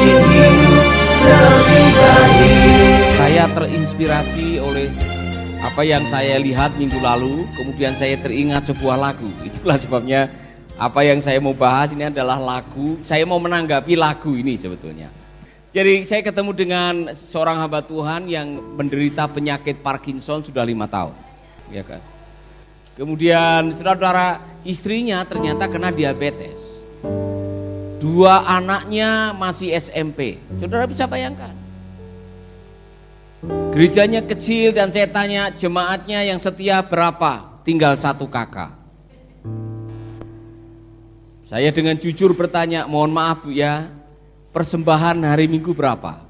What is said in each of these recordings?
bikin hidup lebih baik. Saya terinspirasi oleh apa yang saya lihat minggu lalu, kemudian saya teringat sebuah lagu. Itulah sebabnya apa yang saya mau bahas ini adalah lagu. Saya mau menanggapi lagu ini sebetulnya. Jadi saya ketemu dengan seorang hamba Tuhan yang menderita penyakit Parkinson sudah 5 tahun, ya kan. Kemudian saudara-saudara, istrinya ternyata kena diabetes. 2 anaknya masih SMP. Saudara bisa bayangkan. Gerejanya kecil dan saya tanya jemaatnya yang setia berapa? Tinggal 1 kakak. Saya dengan jujur bertanya, mohon maaf Bu ya, persembahan hari Minggu berapa?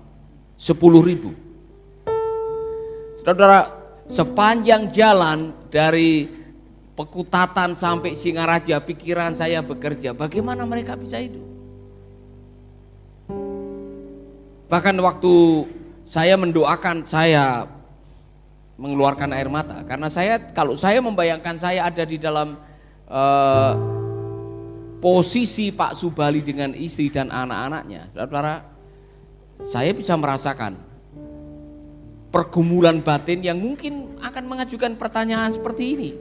10.000. Saudara, sepanjang jalan dari Pekutatan sampai Singaraja, pikiran saya bekerja, bagaimana mereka bisa hidup? Bahkan waktu saya mendoakan, saya mengeluarkan air mata, karena kalau saya membayangkan saya ada di dalam posisi Pak Subali dengan istri dan anak-anaknya, saudara, saya bisa merasakan pergumulan batin yang mungkin akan mengajukan pertanyaan seperti ini.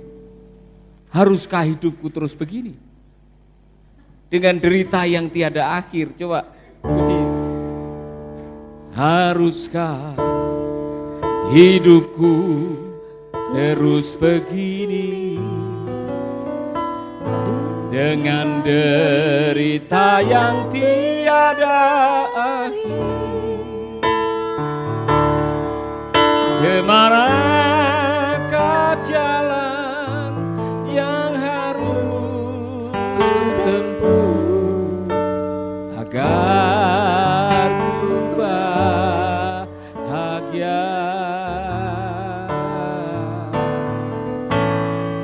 Haruskah hidupku terus begini? Dengan derita yang tiada akhir. Coba puji. Haruskah hidupku terus begini? Dengan derita yang tiada akhir. Kemanakah jalan yang harus ku tempuh agar ku bahagia?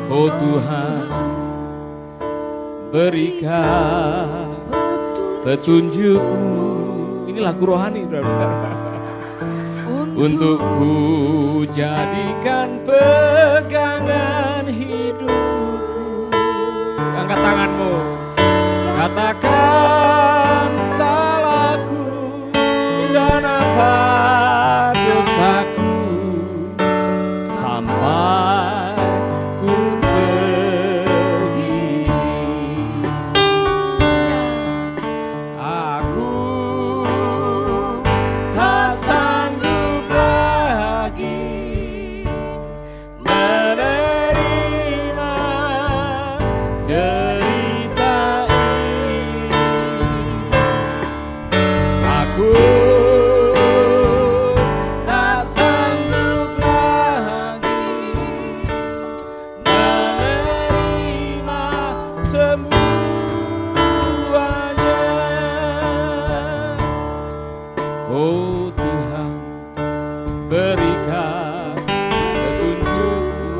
Oh Tuhan, berikan petunjuk-Mu. Ini lagu rohani, saudara. Untuk ku jadikan pegangan hidupku. Angkat tanganmu, katakan salahku dan apa dosaku, sampai ku pergi. Aku tak sanggup lagi menerima derita ini. Aku tak sanggup lagi menerima semuanya. Oh Tuhan, berikan petunjuk-Mu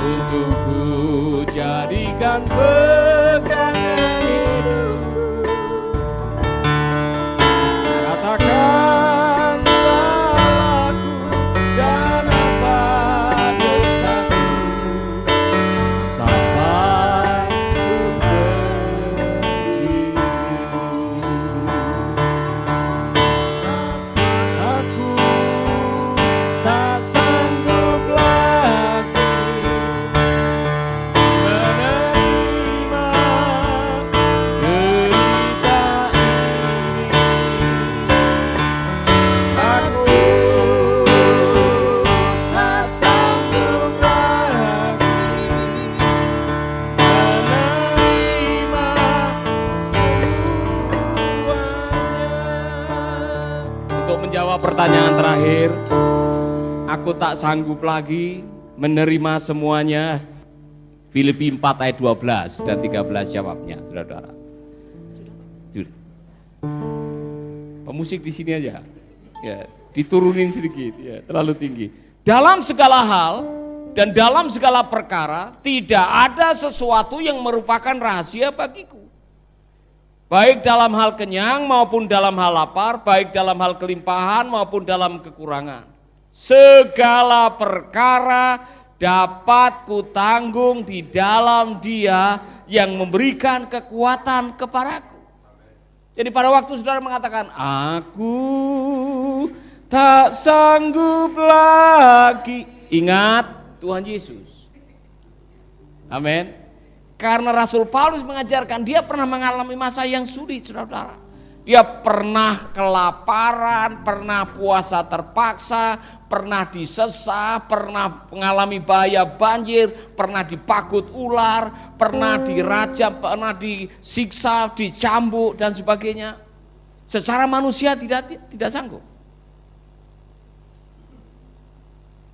untuk ku jadikan pegangan hidupku. Katakan salahku dan apa dosaku, sampai ku pergi. Aku tak sanggup lagi menerima derita ini. Aku tak sanggup lagi menerima semuanya. Untuk menjawab pertanyaan terakhir, aku tak sanggup lagi menerima semuanya. Filipi 4 ayat 12 dan 13 jawabnya, saudara-saudara. Pemusik di sini aja, ya, diturunin sedikit, ya, terlalu tinggi. Dalam segala hal dan dalam segala perkara tidak ada sesuatu yang merupakan rahasia bagiku. Baik dalam hal kenyang maupun dalam hal lapar, baik dalam hal kelimpahan maupun dalam kekurangan. Segala perkara dapat kutanggung di dalam Dia yang memberikan kekuatan kepadaku. Jadi pada waktu saudara mengatakan, aku tak sanggup lagi. Ingat Tuhan Yesus. Amin. Karena Rasul Paulus mengajarkan, dia pernah mengalami masa yang sulit, saudara-saudara. Dia pernah kelaparan, pernah puasa terpaksa, pernah disesah, pernah mengalami bahaya banjir, pernah dipakut ular, pernah dirajam, pernah disiksa, dicambuk dan sebagainya. Secara manusia tidak sanggup.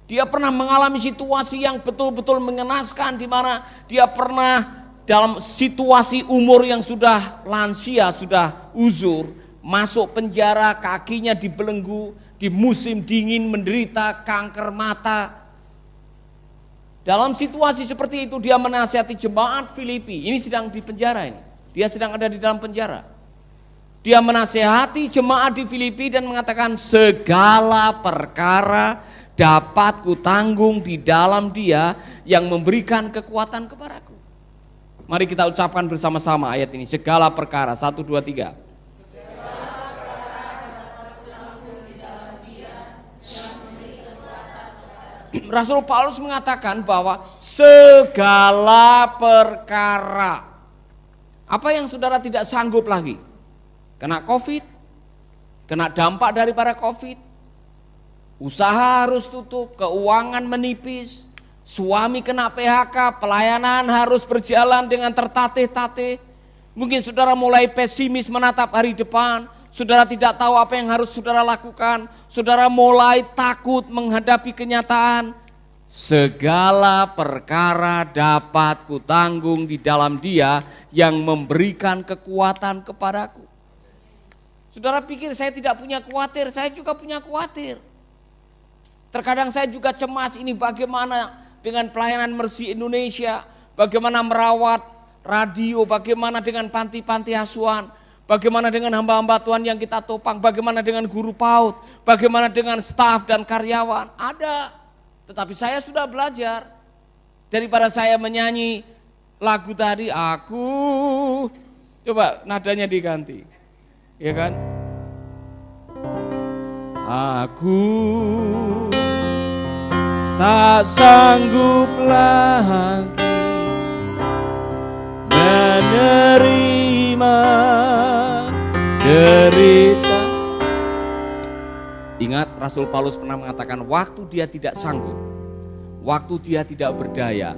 Dia pernah mengalami situasi yang betul-betul mengenaskan, di mana dia pernah dalam situasi umur yang sudah lansia, sudah uzur, masuk penjara, kakinya dibelenggu, di musim dingin menderita kanker mata. Dalam situasi seperti itu dia menasihati jemaat Filipi, ini sedang di penjara ini, dia sedang ada di dalam penjara. Dia menasihati jemaat di Filipi dan mengatakan, segala perkara dapat kutanggung di dalam Dia yang memberikan kekuatan kepadaku. Mari kita ucapkan bersama-sama ayat ini. Segala perkara, 1, 2, 3. Rasul Paulus mengatakan bahwa segala perkara. Apa yang saudara tidak sanggup lagi? Kena COVID, kena dampak daripada COVID, usaha harus tutup, keuangan menipis, suami kena PHK, pelayanan harus berjalan dengan tertatih-tatih. Mungkin saudara mulai pesimis menatap hari depan, saudara tidak tahu apa yang harus saudara lakukan, saudara mulai takut menghadapi kenyataan. Segala perkara dapat kutanggung di dalam Dia yang memberikan kekuatan kepadaku. Saudara pikir saya tidak punya khawatir, saya juga punya khawatir. Terkadang saya juga cemas, ini bagaimana dengan pelayanan Mercy Indonesia, bagaimana merawat radio, bagaimana dengan panti-panti asuhan, bagaimana dengan hamba-hamba Tuhan yang kita topang, bagaimana dengan guru PAUD, bagaimana dengan staf dan karyawan. Ada, tetapi saya sudah belajar. Daripada saya menyanyi lagu tadi, aku, coba nadanya diganti, ya kan? Aku tak sanggup lagi menerima derita. Ingat, Rasul Paulus pernah mengatakan, waktu dia tidak sanggup, waktu dia tidak berdaya,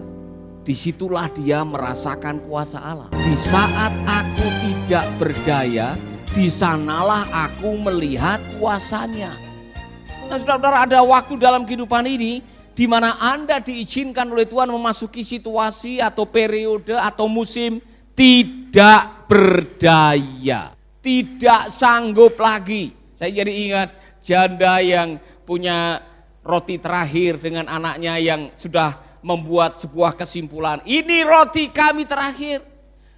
disitulah dia merasakan kuasa Allah. Di saat aku tidak berdaya, di sanalah aku melihat kuasanya. Nah, saudara-saudara, ada waktu dalam kehidupan ini di mana Anda diizinkan oleh Tuhan memasuki situasi atau periode atau musim tidak berdaya, tidak sanggup lagi. Saya jadi ingat janda yang punya roti terakhir dengan anaknya yang sudah membuat sebuah kesimpulan. Ini roti kami terakhir.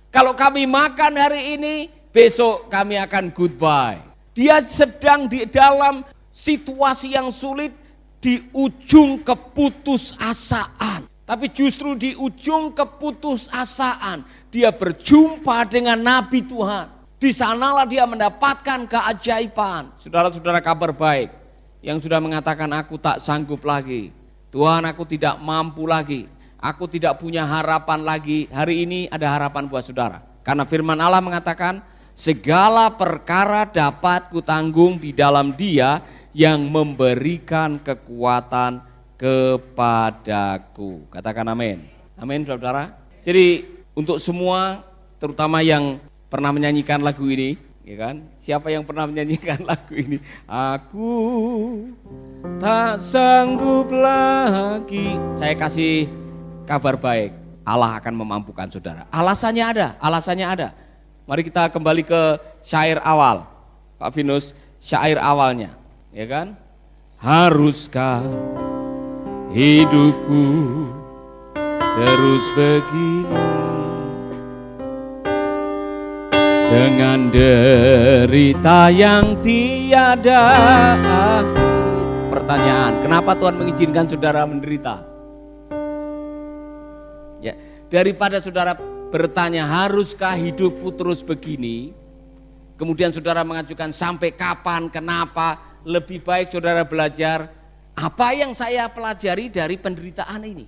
Kalau kami makan hari ini, besok kami akan goodbye. Dia sedang di dalam situasi yang sulit, di ujung keputusasaan. Tapi justru di ujung keputusasaan, dia berjumpa dengan Nabi Tuhan. Di sanalah dia mendapatkan keajaiban. Saudara-saudara, kabar baik yang sudah mengatakan, aku tak sanggup lagi. Tuhan, aku tidak mampu lagi. Aku tidak punya harapan lagi. Hari ini ada harapan buat saudara. Karena firman Allah mengatakan, segala perkara dapat kutanggung di dalam Dia yang memberikan kekuatan kepadaku. Katakan amin. Amin, saudara. Jadi untuk semua, terutama yang pernah menyanyikan lagu ini, ya kan? Siapa yang pernah menyanyikan lagu ini? Aku tak sanggup lagi. Saya kasih kabar baik, Allah akan memampukan saudara. Alasannya ada. Mari kita kembali ke syair awal, Pak Vinus, syair awalnya, ya kan? Haruskah hidupku terus begini, dengan derita yang tiada akhir? Pertanyaan, kenapa Tuhan mengizinkan saudara menderita? Ya, daripada saudara bertanya, haruskah hidupku terus begini? kemudian saudara mengajukan sampai kapan, kenapa, lebih baik saudara belajar apa yang saya pelajari dari penderitaan ini.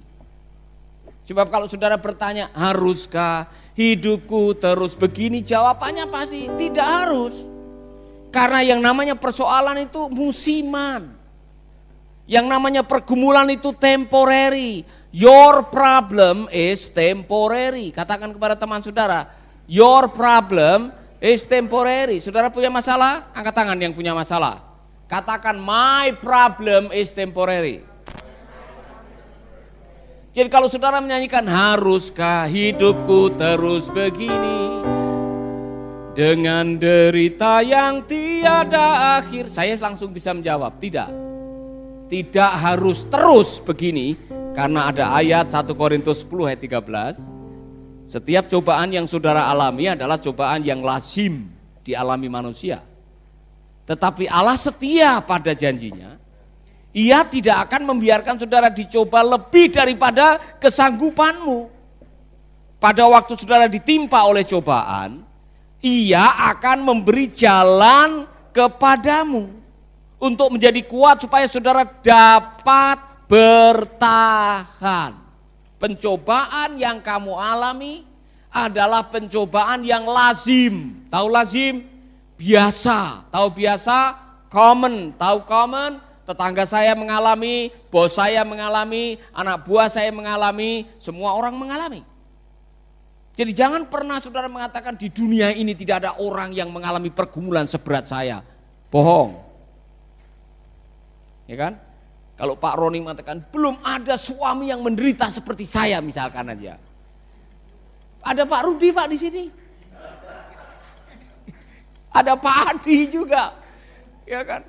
Sebab kalau saudara bertanya, haruskah hidupku terus begini? Jawabannya pasti tidak harus. Karena yang namanya persoalan itu musiman. Yang namanya pergumulan itu temporary. Your problem is temporary. Katakan kepada teman saudara, your problem is temporary. Saudara punya masalah? Angkat tangan yang punya masalah. Katakan, my problem is temporary. Jadi kalau saudara menyanyikan, haruskah hidupku terus begini dengan derita yang tiada akhir? Saya langsung bisa menjawab, tidak. Tidak harus terus begini, karena ada ayat 1 Korintus 10 ayat 13. Setiap cobaan yang saudara alami adalah cobaan yang lazim dialami manusia. Tetapi Allah setia pada janjinya. Ia tidak akan membiarkan saudara dicoba lebih daripada kesanggupanmu. Pada waktu saudara ditimpa oleh cobaan, Ia akan memberi jalan kepadamu untuk menjadi kuat supaya saudara dapat bertahan. Pencobaan yang kamu alami adalah pencobaan yang lazim. Tahu lazim? Biasa. Tahu biasa? Common. Tahu common? Tetangga saya mengalami, bos saya mengalami, anak buah saya mengalami, semua orang mengalami. Jadi jangan pernah saudara mengatakan di dunia ini tidak ada orang yang mengalami pergumulan seberat saya. Bohong. Ya kan? Kalau Pak Roni mengatakan belum ada suami yang menderita seperti saya misalkan aja. Ada Pak Rudi Pak di sini. Ada Pak Adi juga. Ya kan?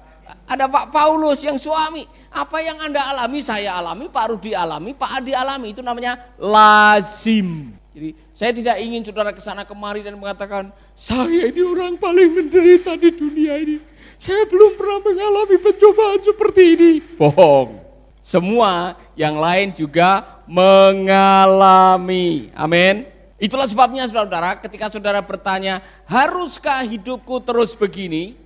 Ada Pak Paulus yang suami. Apa yang Anda alami, saya alami, Pak Rudi alami, Pak Adi alami. Itu namanya lazim. Jadi saya tidak ingin saudara kesana kemari dan mengatakan, saya ini orang paling menderita di dunia ini. Saya belum pernah mengalami pencobaan seperti ini. Bohong. Semua yang lain juga mengalami. Amin. Itulah sebabnya saudara, ketika saudara bertanya, haruskah hidupku terus begini?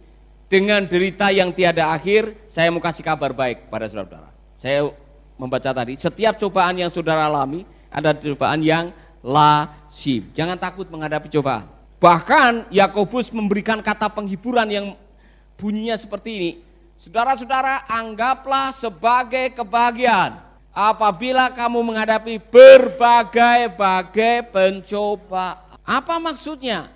Dengan derita yang tiada akhir, saya mau kasih kabar baik pada saudara. Saya membaca tadi, setiap cobaan yang saudara alami ada cobaan yang lazim. Jangan takut menghadapi cobaan. Bahkan Yakobus memberikan kata penghiburan yang bunyinya seperti ini. Saudara-saudara, anggaplah sebagai kebahagiaan apabila kamu menghadapi berbagai-bagai pencobaan. Apa maksudnya?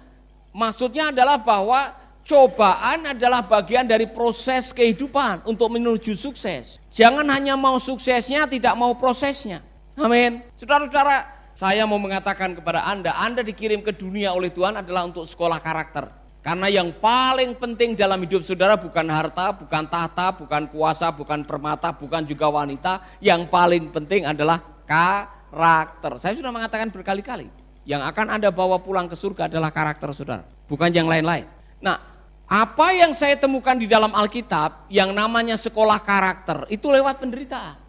Maksudnya adalah bahwa cobaan adalah bagian dari proses kehidupan untuk menuju sukses. Jangan hanya mau suksesnya, tidak mau prosesnya. Amin. Saudara-saudara, saya mau mengatakan kepada Anda dikirim ke dunia oleh Tuhan adalah untuk sekolah karakter. Karena yang paling penting dalam hidup saudara bukan harta, bukan tahta, bukan kuasa, bukan permata, bukan juga wanita. Yang paling penting adalah karakter. Saya sudah mengatakan berkali-kali, yang akan Anda bawa pulang ke surga adalah karakter saudara, bukan yang lain-lain. Nah, apa yang saya temukan di dalam Alkitab yang namanya sekolah karakter itu lewat penderitaan.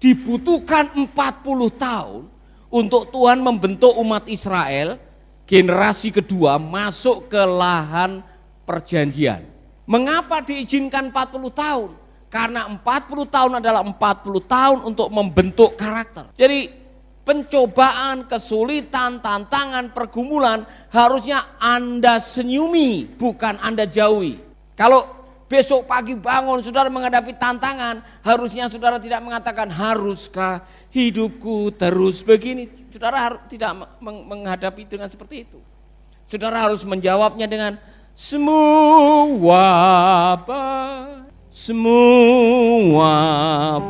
Dibutuhkan 40 tahun untuk Tuhan membentuk umat Israel generasi kedua masuk ke lahan perjanjian. Mengapa diizinkan 40 tahun? Karena 40 tahun adalah 40 tahun untuk membentuk karakter. Jadi pencobaan, kesulitan, tantangan, pergumulan harusnya Anda senyumi, bukan Anda jauhi. Kalau besok pagi bangun saudara menghadapi tantangan, harusnya saudara tidak mengatakan haruskah hidupku terus begini. Saudara tidak menghadapi dengan seperti itu. Saudara harus menjawabnya dengan semua baik. Semua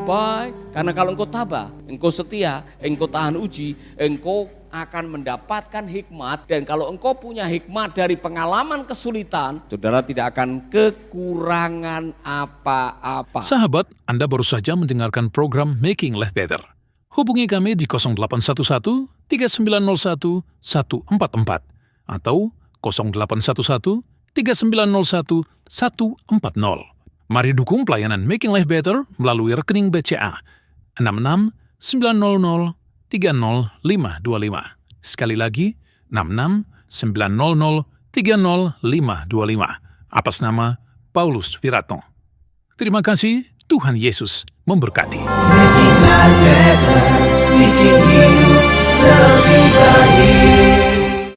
baik. Karena kalau engkau tabah, engkau setia, engkau tahan uji, engkau akan mendapatkan hikmat. Dan kalau engkau punya hikmat dari pengalaman kesulitan, saudara tidak akan kekurangan apa-apa. Sahabat, Anda baru saja mendengarkan program Making Life Better. Hubungi kami di 0811 3901 144 atau 0811 3901 140. Mari dukung pelayanan Making Life Better melalui rekening BCA 66 900 30525. Sekali lagi, 66 900 30525 atas nama Paulus Wiratno. Terima kasih, Tuhan Yesus memberkati. Making life better, bikin hidup lebih baik.